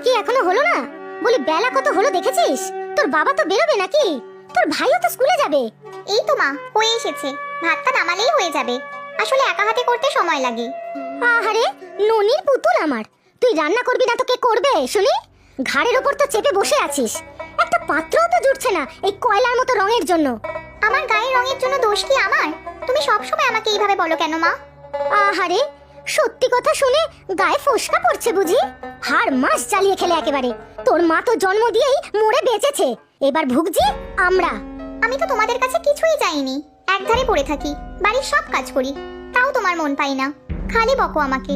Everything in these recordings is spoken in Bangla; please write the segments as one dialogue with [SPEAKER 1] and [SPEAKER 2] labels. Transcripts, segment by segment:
[SPEAKER 1] কি এখনো হলো না? বলি বেলা কত হলো দেখেছিস? তোর বাবা তো বেরোবে নাকি? তোর ভাইও তো স্কুলে যাবে।
[SPEAKER 2] এই তো মা, হয়ে এসেছে। ভাতটা নামালেই হয়ে যাবে। আসলে একা হাতে করতে সময় লাগে।
[SPEAKER 1] আহারে ননির পুতুল আমার, তুই রান্না করবি না তো কে করবে শুনি? ঘাড়ের ওপর তো চেপে বসে আছিস, একটা পাত্রও তো জুটছে না এই কয়লার মতো রঙের জন্য।
[SPEAKER 2] আমার গায়ের রঙের জন্য দোষ কি আমার? তুমি সবসময় আমাকে এইভাবে বলো কেন মা?
[SPEAKER 1] আহারে সত্যি কথা শুনে গায়ে ফোসকা পড়ছে বুঝি? হাড় মাস জ্বালিয়ে খেলে একেবারে। তোর মা তো জন্ম দিয়েই মরে বেঁচেছে, এবার ভুগছি আমরা।
[SPEAKER 2] আমি তো তোমাদের কাছে কিছুই চাইনি, একধারে পড়ে থাকি, বাড়ির সব কাজ করি, তাও তোমার মন পাই না, খালি বকো আমাকে।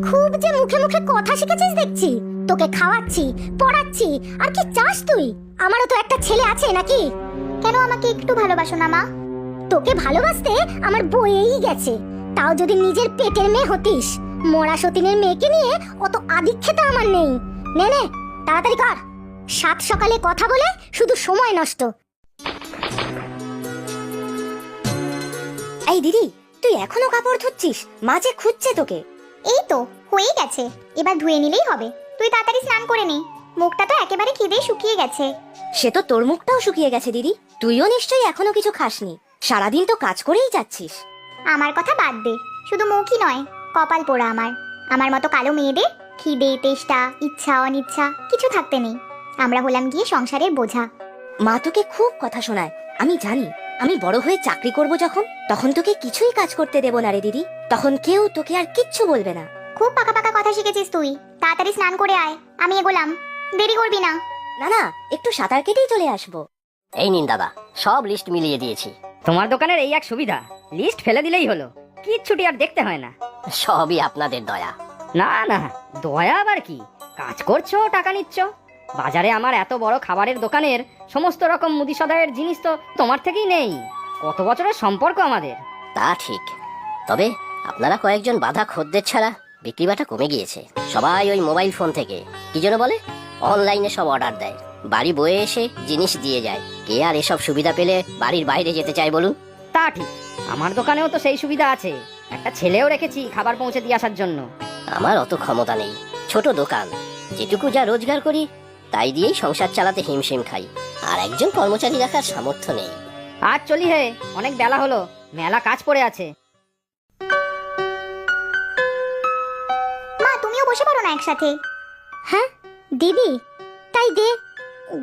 [SPEAKER 1] খুব যে মুখে মুখে কথা শিখেছিস দেখছি। তোকে খাওয়াচ্ছি, পড়াচ্ছি, আর কি চাস তুই? আমারও তো একটা ছেলে আছে নাকি?
[SPEAKER 2] কেন আমাকে একটু ভালোবাসো না মা?
[SPEAKER 1] তোকে ভালোবাসতে আমার বয়েই গেছে, তাও যদি নিজের পেটের মেয়ে হতিস। মরা সতীনের মেয়েকে নিয়ে অত আদিক্ষেতা আমার নেই। নে নে তাড়াতাড়ি কর, সাত সকালে কথা বলে শুধু সময় নষ্ট।
[SPEAKER 3] এই দিদি, তুই এখনো কাপড় ধুচ্ছিস? মা যে খুঁজছে তোকে।
[SPEAKER 2] এই তো হয়ে গেছে, এবার ধুয়ে নিলেই হবে। তুই তাড়াতাড়ি স্নান করে নে, মুখটা তো একেবারে খিদে শুকিয়ে গেছে।
[SPEAKER 3] সে তো তোর মুখটাও শুকিয়ে গেছে দিদি, তুইও নিশ্চয়ই এখনো কিছু খাসনি। সারাদিন তো কাজ করেই যাচ্ছিস।
[SPEAKER 2] আমার কথা বাদ দে, শুধু মুখই নয়, কপাল পোড়া আমার। আমার মতো কালো মেয়েদের খিদে, তেষ্টা, ইচ্ছা, অনিচ্ছা কিছু থাকতে নেই। আমরা হলাম গিয়ে সংসারের বোঝা।
[SPEAKER 3] মা তোকে খুব কথা শোনায়, আমি জানি। আমি বড় হয়ে চাকরি করব যখন, তখন তোকে কিছুই কাজ করতে দেব না রে দিদি। তখন কেউ তোকে আর কিচ্ছু বলবে না।
[SPEAKER 2] খুব পাকা পাকা কথা শিখেছিস তুই। তাড়াতাড়ি স্নান করে আয়, আমি এগোলাম। দেরি করবি না।
[SPEAKER 3] না না, একটু সাঁতার কেটেই চলে আসবো।
[SPEAKER 4] এই নিন দাদা, সব লিস্ট মিলিয়ে দিয়েছি।
[SPEAKER 5] তোমার দোকানের এই এক সুবিধা, লিস্ট ফেলে দিলেই হলো, কিচ্ছুটি আর দেখতে হয় না।
[SPEAKER 4] সবই আপনাদের দয়া।
[SPEAKER 5] না না, দয়া আবার কি? কাজ করছো, টাকা নিচ্ছ। বাজারে আমার এত বড় খাবারের দোকানের সমস্ত রকম মুদি সদাইয়ের জিনিস তো তোমার থেকেই নেই। কত বছরের সম্পর্ক আমাদের।
[SPEAKER 4] তা ঠিক, তবে আপনারা কয়েকজন বাধা খদ্দের ছাড়া বিক্রিবাটা কমে গিয়েছে। সবাই ওই মোবাইল ফোন থেকে কি যেন বলে, অনলাইনে সব অর্ডার দেয়, বাড়ি বয়ে এসে জিনিস দিয়ে যায়। কে আর এসব সুবিধা পেলে বাড়ির বাইরে যেতে চায় বলুন?
[SPEAKER 5] তা ঠিক, আমার দোকানেও তো সেই সুবিধা আছে। একটা ছেলেও রেখেছি খাবার পৌঁছে দিয়ে আসার জন্য।
[SPEAKER 4] আমার অত ক্ষমতা নেই, ছোট দোকান, যেটুকু যা রোজগার করি তাই দিয়েই সংসার চালাতে হিমশিম খাই। আর একজন কর্মচারী রাখার সামর্থ্য নেই।
[SPEAKER 5] আজ চলি হে, অনেক বেলা হলো, মেলা কাজ পড়ে আছে।
[SPEAKER 2] মা, তুমিও বসে পড়ো না একসাথে।
[SPEAKER 1] হ্যাঁ দিদি, তাই দে।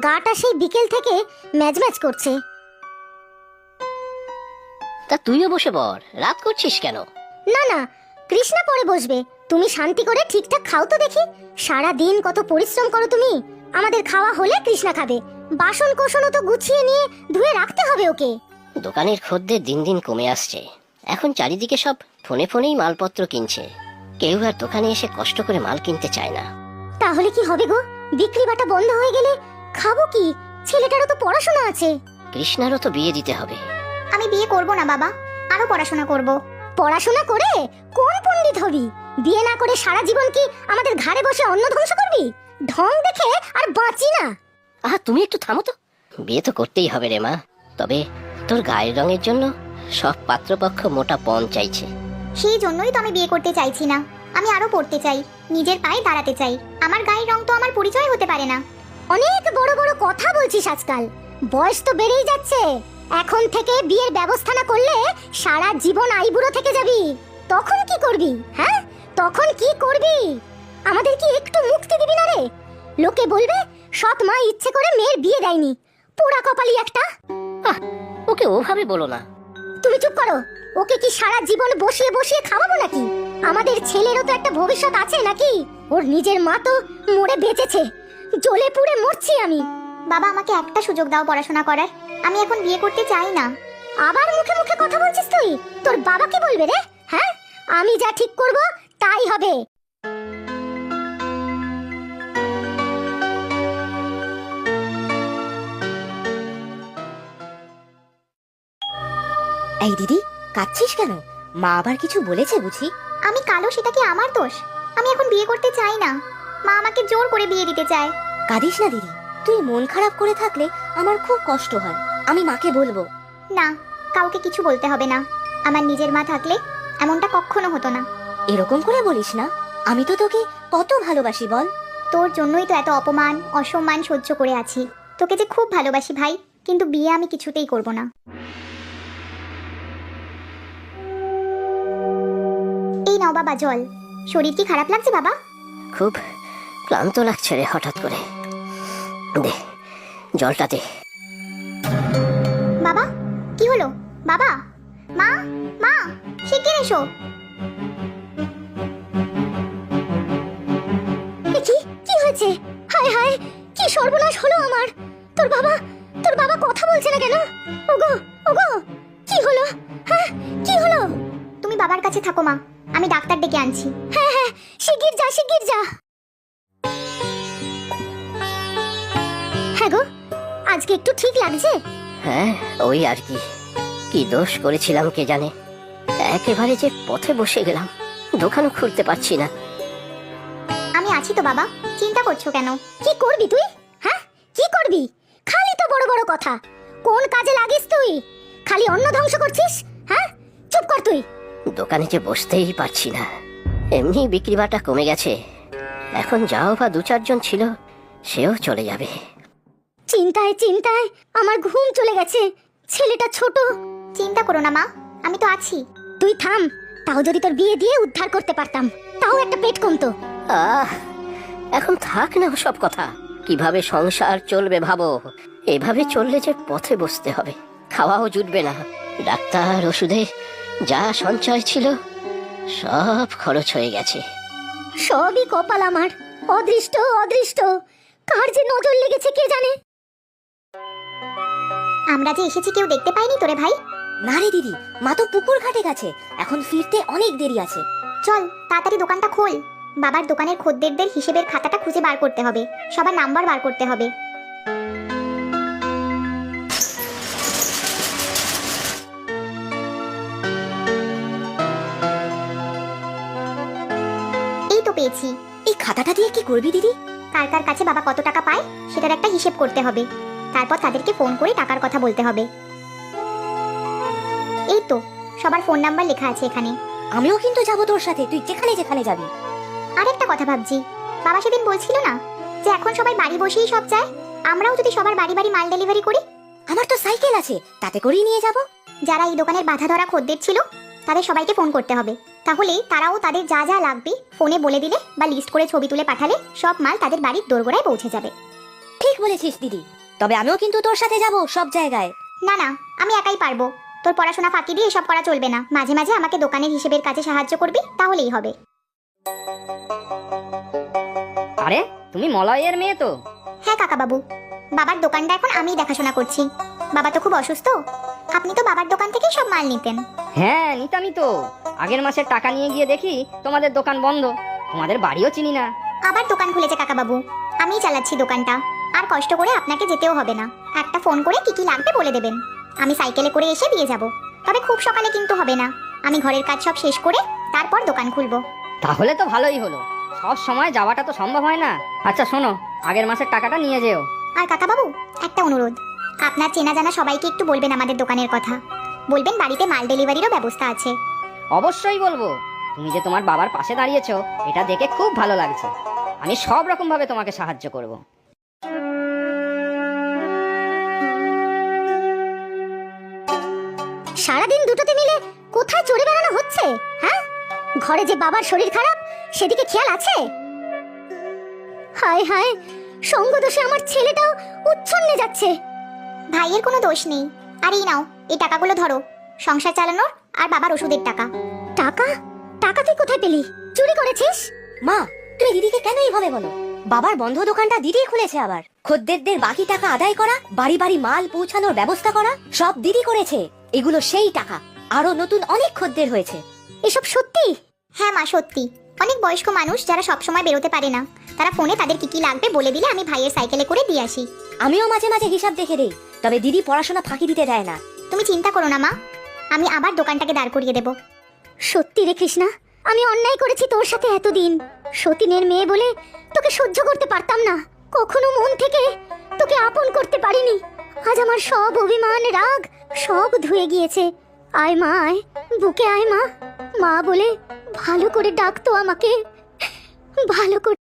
[SPEAKER 1] গাটা সেই বিকেল থেকে ম্যাজ ম্যাজ করছে।
[SPEAKER 4] তা তুইও বসে পড়, রাত করছিস কেন?
[SPEAKER 1] না না, কৃষ্ণা পরে বসবে। তুমি শান্তি করে ঠিকঠাক খাও তো দেখি। সারা দিন কত পরিশ্রম করো তুমি। আমাদের খাওয়া হলে কৃষ্ণা খাবে। বাসন কোসনও তো গুছিয়ে নিয়ে ধুয়ে রাখতে হবে ওকে।
[SPEAKER 4] দোকানের খদ্দের দিন দিন কমে আসছে। এখন চারিদিকে সব ফোনে ফোনেই মালপত্র কিনছে, কেউ আর দোকানে এসে কষ্ট করে মাল কিনতে চায় না।
[SPEAKER 1] তাহলে কি হবে গো? বিক্রি বাটা বন্ধ হয়ে গেলে খাবো কি? ছেলেটারও তো পড়াশোনা আছে।
[SPEAKER 4] কৃষ্ণারও তো বিয়ে দিতে হবে।
[SPEAKER 2] আমি বিয়ে করব না বাবা, আরো পড়াশোনা করব।
[SPEAKER 1] পড়াশোনা করে কোন পণ্ডিত হবি? বিয়ে না করে সারা জীবন কি আমাদের ঘাড়ে বসে অন্ন ধ্বংস করবি? ঢং দেখে আর বাঁচি না।
[SPEAKER 4] আহা, তুমি একটু থামো তো। বিয়ে তো করতেই হবে রে মা, তবে তোর গায়ের রঙের জন্য সব পাত্রপক্ষ মোটা পণ চাইছে।
[SPEAKER 2] সেই জন্যই তো আমি বিয়ে করতে চাইছি না। আমি আরো পড়তে চাই, নিজের পায়ে দাঁড়াতে চাই। আমার গায়ের রং তো আমার পরিচয় হতে পারে না।
[SPEAKER 1] অনেক বড় বড় কথা বলছিস আজকাল। বয়স তো বেড়েই যাচ্ছে। এখন থেকে বিয়ের ব্যবস্থা না করলে সারা জীবন আইবুড়ো থেকে যাবি। তখন কি করবি? হ্যাঁ, তখন কি করবি? আমাদের কি একটু মুক্তি দিবি না রে? লোকে বলবে সৎ মা ইচ্ছে করে মেয়ের বিয়ে দেয়নি। পোড়া কপালি একটা।
[SPEAKER 4] ওকে ওভাবে বলো না।
[SPEAKER 1] তুমি চুপ করো। ওকে কি সারা জীবন বসিয়ে বসিয়ে খাওয়াবো নাকি? আমাদের ছেলেরও তো একটা ভবিষ্যৎ আছে নাকি? ওর নিজের মা তো মরে বেঁচেছে, জ্বলে পুড়ে মরছি আমি।
[SPEAKER 2] বাবা, আমাকে একটা সুযোগ দাও পড়াশোনা করার। আমি এখন বিয়ে করতে চাই না।
[SPEAKER 1] আবার মুখে মুখে কথা বলছিস তুই? তোর বাবা কি বলবে রে? হ্যাঁ, আমি যা ঠিক করব তাই হবে।
[SPEAKER 3] এই দিদি, কাঁদছিস কেন? মা আবার কিছু বলেছে বুঝি?
[SPEAKER 2] আমি কালো, সেটা কি আমার দোষ? আমি এখন বিয়ে করতে চাই না। মা আমাকে জোর করে বিয়ে দিতে চায়।
[SPEAKER 3] কাঁদিস না দিদি, তুই মন খারাপ করে থাকলে আমার খুব কষ্ট হয়। আমি মাকে বলবো।
[SPEAKER 2] না, কাউকে কিছু বলতে হবে না। আমার নিজের মা থাকলে এমনটা কখনো হতো না।
[SPEAKER 3] এরকম করে বলিস না, আমি তো তোকে কত ভালোবাসি বল।
[SPEAKER 2] তোর জন্যই তো এত অপমান অসম্মান সহ্য করে আছি। তোকে যে খুব ভালোবাসি ভাই, কিন্তু বিয়ে আমি কিছুতেই করব না। এই নাও বাবা জল। শরীর কি খারাপ লাগছে বাবা?
[SPEAKER 4] খুব ক্লান্ত লাগছে রে হঠাৎ করে। দে জলটা দে।
[SPEAKER 2] বাবা কি হলো? বাবা, মা, মা, শিগগির এসো।
[SPEAKER 1] কি কি হয়েছে? হায় হায়, কি সর্বনাশ হলো আমার! তোর বাবা কথা বলছে না কেন? ওগো ওগো, কি হলো? হ্যাঁ, কি হলো?
[SPEAKER 2] তুমি বাবার কাছে থাকো মা, আমি ডাক্তার ডেকে আনছি।
[SPEAKER 1] হ্যাঁ হ্যাঁ, শিগগির যা, শিগগির যা। হ্যাঁ গো, আজকে একটু ঠিক লাগছে?
[SPEAKER 4] হ্যাঁ ওই আর কি, কি দোষ করেছিলাম কে জানে। একেবারে যে পথে বসে গেলাম, দোকানও খুলতে পারছি না।
[SPEAKER 2] আমি আছি তো বাবা, চিন্তা করছো কেন?
[SPEAKER 1] কি করবি তুই? হ্যাঁ, কি করবি? খালি তো বড় বড় কথা। কোন কাজে লাগিস তুই? খালি অন্ন ধ্বংস করছিস। হ্যাঁ, চুপ কর তুই।
[SPEAKER 4] দোকানে যে বসতেই পারছি না, এমনি বিক্রি বাটা কমে গেছে। এখন যাও বা 2-4 জন ছিল, সেও চলে যাবে।
[SPEAKER 1] চিন্তায় চিন্তায় আমার ঘুম চলে গেছে। ছেলেটা ছোট।
[SPEAKER 2] চিন্তা করো না মা, আমি তো আছি।
[SPEAKER 1] তুই থাম, তাও যদি তোর বিয়ে দিয়ে উদ্ধার করতে পারতাম, তাও একটা পেট কমতো।
[SPEAKER 4] এখন থাক না সব কথা। কিভাবে সংসার চলবে ভাবো। এভাবে চললে যে পথে বসতে হবে, খাওয়াও জুটবে না। ডাক্তার, ওষুধে যা সঞ্চয় ছিল সব খরচ হয়ে গেছে।
[SPEAKER 1] সবই কপাল আমার। অদৃষ্ট অদৃষ্ট, কার যে নজর লেগেছে কে জানে।
[SPEAKER 2] আমরা যে এসেছি কেউ দেখতে পাইনি তোরে ভাই?
[SPEAKER 3] না রে দিদি, মা তো পুকুর ঘাটে গেছে, এখন ফিরতে অনেক দেরি আছে।
[SPEAKER 2] চল তাড়াতাড়ি দোকানটা খোল। বাবার দোকানের খদ্দেরদের হিসেবের খাতাটা খুঁজে বার করতে হবে, সবার নাম্বার বার করতে হবে। এই তো পেয়েছি।
[SPEAKER 3] এই খাতাটা দিয়ে কি করবি দিদি?
[SPEAKER 2] কার কার কাছে বাবা কত টাকা পায় সেটার একটা হিসেব করতে হবে। তারপর তাদেরকে ফোন করে টাকার কথা বলতে হবে। এই তো সবার ফোন নাম্বার লেখা আছে এখানে।
[SPEAKER 3] আমিও কিন্তু যাবো তোর সাথে, তুই যেখানে যেখানে যাবি।
[SPEAKER 2] আরেকটা কথা ভাবছি, বাবা সেদিন বলছিল না যে এখন সবাই বাড়ি বসেই সব চায়, আমরাও যদি সবার বাড়ি বাড়ি মাল ডেলিভারি করি।
[SPEAKER 3] আমার তো সাইকেল আছে, তাতে করেই নিয়ে যাব।
[SPEAKER 2] যারা এই দোকানের বাধা ধরা খদ্দের ছিল তাদের সবাইকে ফোন করতে হবে, তাহলে তারাও তাদের যা যা লাগবে ফোনে বলে দিলে বা লিস্ট করে ছবি তুলে পাঠালে সব মাল তাদের বাড়ির দোরগোড়ায় পৌঁছে যাবে।
[SPEAKER 3] ঠিক বলেছিস দিদি, তবে আমিও কিন্তু তোর সাথে যাব সব জায়গায়।
[SPEAKER 2] না না, আমি একাই পারবো। তোর পড়াশোনা ফাঁকি দিয়ে এসব করা চলবে না। মাঝে মাঝে আমাকে দোকানের হিসেবের কাজে সাহায্য করবি, তাহলেই হবে।
[SPEAKER 5] আরে তুমি মলয়ের মেয়ে তো?
[SPEAKER 2] হ্যাঁ কাকা বাবু, বাবার দোকানটা এখন আমিই দেখাশোনা করছি। বাবা তো খুব অসুস্থ, আপনি তো বাবার দোকান থেকেই সব মাল নিতেন।
[SPEAKER 5] হ্যাঁ নিতামই তো। আগের মাসের টাকা নিয়ে গিয়ে দেখি তোমাদের দোকান বন্ধ, তোমাদের বাড়িও চিনি না।
[SPEAKER 2] আবার দোকান খুলেছে কাকা বাবু, আমিই চালাচ্ছি দোকানটা। আর কষ্ট করে আপনাকে যেতেও হবে না, একটা ফোন করে কি কি লাগবে বলে দেবেন, আমি সাইকেলে করে এসে দিয়ে যাব। তবে খুব সকালে কিন্তু হবে না, আমি ঘরের কাজ সব শেষ করে তারপর দোকান খুলবো।
[SPEAKER 5] তাহলে তো ভালোই হলো, সব সময় যাওয়াটা তো সম্ভব হয় না। আচ্ছা শোনো, আগের মাসের টাকাটা নিয়ে যেও।
[SPEAKER 2] আর কাকা বাবু একটা অনুরোধ, আপনার চেনা জানা সবাইকে একটু বলবেন আমাদের দোকানের কথা। বলবেন বাড়িতে মাল ডেলিভারিরও ব্যবস্থা আছে।
[SPEAKER 5] অবশ্যই বলবো। তুমি যে তোমার বাবার পাশে দাঁড়িয়েছো এটা দেখে খুব ভালো লাগছে। আমি সব রকম ভাবে তোমাকে সাহায্য করব।
[SPEAKER 1] সারাদিন দুটোতে মিলে কোথায় চড়ে বেড়ানো হচ্ছে? হ্যাঁ, ঘরে যে বাবার শরীর খারাপ সেদিকে খেয়াল আছে? হায় হায়, সঙ্গ দোষে আমার ছেলেটাও উচ্ছন্নে যাচ্ছে।
[SPEAKER 2] ভাইয়ের কোনো দোষ নেই। আর এই নাও, এই টাকাগুলো ধরো, সংসার চালানোর আর বাবার ওষুধের টাকা।
[SPEAKER 1] টাকা? টাকা তুই কোথায় পেলি? চুরি করেছিস?
[SPEAKER 3] মা, তুমি দিদিকে কেন এইভাবে বলো? বাবার বন্ধ দোকানটা দিদি খুলেছে আবার। খদ্দেরদের বাকি টাকা আদায় করা, বাড়ি বাড়ি মাল পৌঁছানোর ব্যবস্থা করা, সব দিদি করেছে। এগুলো সেই টাকা। আরো নতুন অনেক খদ্দের হয়েছে।
[SPEAKER 1] এসব সত্যি?
[SPEAKER 2] হ্যাঁ মা, সত্যি। অনেক বয়স্ক মানুষ যারা সব সময় বেরোতে পারে না, তারা ফোনে তাদের কি কি লাগবে বলে দিলে আমি ভাইয়ের সাইকেলে করে দিয়ে আসি।
[SPEAKER 3] আমিও মাঝে মাঝে হিসাব দেখে দেই, তবে দিদি পড়াশোনা ফাঁকি দিতে দেয় না।
[SPEAKER 2] তুমি চিন্তা করো না মা, আমি আবার দোকানটাকে দাঁড় করিয়ে দেব।
[SPEAKER 1] সত্যি রে কৃষ্ণা, আমি অন্যায় করেছি তোর সাথে এতদিন। সতীনের মেয়ে বলে তোকে সহ্য করতে পারতাম না, কখনো মন থেকে তোকে আপন করতে পারিনি। আজ আমার সব অভিমান রাগ সব ধুয়ে গিয়েছে। আয় মা আয়, বুকে আয় মা। মা বলে ভালো করে ডাকতো আমাকে, ভালো করে।